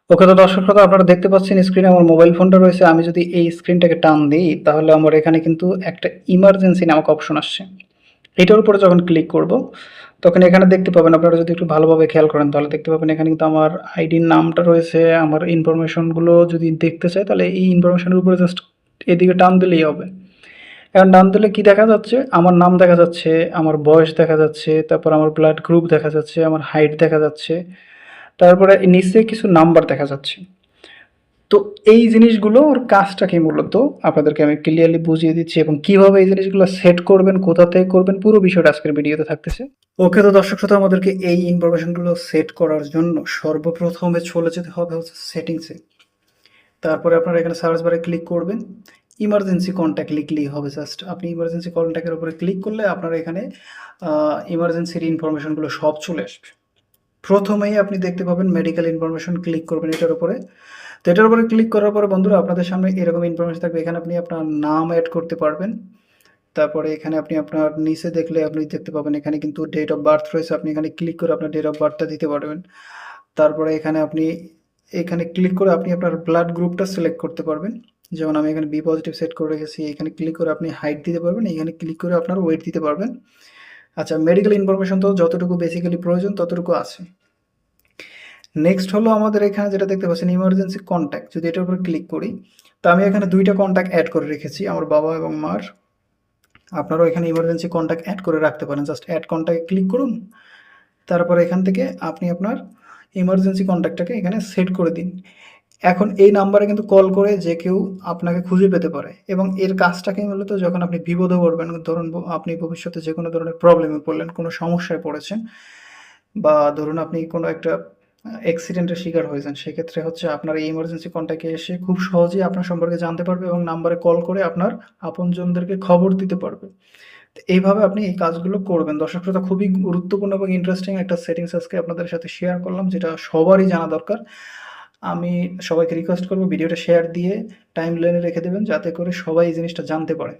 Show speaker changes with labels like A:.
A: ওকে, তো দর্শক শ্রোতা আপনারা দেখতে পাচ্ছেন স্ক্রিনে আমার মোবাইল ফোনটা রয়েছে। আমি যদি এই স্ক্রিনটাকে টান দিই তাহলে আমার এখানে কিন্তু একটা ইমার্জেন্সি নামক অপশন আসছে। এটার উপরে যখন ক্লিক করব তখন এখানে দেখতে পাবেন, আপনারা যদি একটু ভালোভাবে খেয়াল করেন তাহলে দেখতে পাবেন এখানে কিন্তু আমার আইডির নামটা রয়েছে। আমার ইনফরমেশনগুলো যদি দেখতে চাই তাহলে এই ইনফরমেশনের উপরে জাস্ট এদিকে টান দিলেই হবে। এখন ডান দিলে কি দেখা যাচ্ছে? আমার নাম দেখা যাচ্ছে, আমার বয়স দেখা যাচ্ছে, তারপর আমার ব্লাড গ্রুপ দেখা যাচ্ছে, আমার হাইট দেখা যাচ্ছে, তারপরে নিচে কিছু নাম্বার দেখা যাচ্ছে। তো এই জিনিসগুলো ওর কাজটা কি মূলত আপনাদেরকে আমি ক্লিয়ারলি বুঝিয়ে দিচ্ছি, এবং কিভাবে এই জিনিসগুলো সেট করবেন, কোথা থেকে করবেন, পুরো বিষয়টা আজকের ভিডিওতে থাকতেছে। ওকে, তো দর্শক শ্রোতা আমাদেরকে এই ইনফরমেশনগুলো সেট করার জন্য সর্বপ্রথমে চলে যেতে হবে হচ্ছে সেটিংসে। তারপরে আপনারা এখানে সার্চ বারে ক্লিক করবেন, ইমার্জেন্সি কন্ট্যাক্ট লিখলেই হবে। জাস্ট আপনি ইমার্জেন্সি কন্ট্যাক্টের উপরে ক্লিক করলে আপনার এখানে ইমার্জেন্সির ইনফরমেশনগুলো সব চলে আসবে। প্রথমেই আপনি দেখতে পাবেন মেডিকেল ইনফরমেশন, ক্লিক করবেন এটার উপরে। তো এটার উপরে ক্লিক করার পরে বন্ধুরা আপনাদের সামনে এরকম ইনফরমেশন থাকবে। এখানে আপনি আপনার নাম অ্যাড করতে পারবেন। তারপরে এখানে আপনি আপনার নিচে দেখলে আপনি দেখতে পাবেন এখানে কিন্তু ডেট অফ বার্থ রয়েছে। আপনি এখানে ক্লিক করে আপনার ডেট অফ বার্থটা দিতে পারবেন। তারপরে এখানে আপনি এখানে ক্লিক করে আপনি আপনার ব্লাড গ্রুপটা সিলেক্ট করতে পারবেন। যেমন আমি এখানে বি পজিটিভ সেট করে রেখেছি। এখানে ক্লিক করে আপনি হাইট দিতে পারবেন। এখানে ক্লিক করে আপনার ওয়েট দিতে পারবেন। আচ্ছা, মেডিকেল ইনফরমেশন তো যতটুকু বেসিক্যালি প্রয়োজন ততটুকু আছে। নেক্সট হলো আমাদের এখানে যেটা দেখতে পাচ্ছেন ইমার্জেন্সি কন্ট্যাক্ট। যদি এটার উপর ক্লিক করি, তো আমি এখানে ২ টা কন্ট্যাক্ট এড করে রেখেছি, আমার বাবা এবং মার। আপনারাও এখানে ইমার্জেন্সি কন্ট্যাক্ট এড করে রাখতে পারেন। জাস্ট এড কন্ট্যাক্টে ক্লিক করুন। তারপর এখান থেকে আপনি আপনার ইমার্জেন্সি কন্ট্যাক্টটাকে এখানে সেট করে দিন। এখন এই নাম্বারে কিন্তু কল করে যে কেউ আপনাকে খুঁজে পেতে পারে, এবং এর কাজটাকে মূলত যখন আপনি বিপদে পড়বেন, ধরুন আপনি ভবিষ্যতে যে কোনো ধরনের প্রবলেমে পড়লেন, কোনো সমস্যায় পড়েছেন, বা ধরুন আপনি কোনো একটা অ্যাক্সিডেন্টের শিকার হয়েছেন, সেক্ষেত্রে হচ্ছে আপনার এই ইমার্জেন্সি কন্ট্যাক্টে এসে খুব সহজেই আপনার সম্পর্কে জানতে পারবে এবং নাম্বারে কল করে আপনার আপনজনদেরকে খবর দিতে পারবে। তো এইভাবে আপনি এই কাজগুলো করবেন। দর্শক শ্রোতা, খুবই গুরুত্বপূর্ণ এবং ইন্টারেস্টিং একটা সেটিংস আজকে আপনাদের সাথে শেয়ার করলাম, যেটা সবারই জানা দরকার। আমি সবাইকে রিকোয়েস্ট করব ভিডিওটা শেয়ার দিয়ে টাইমলাইনে রেখে দেবেন, যাতে করে সবাই এই জিনিসটা জানতে পারে।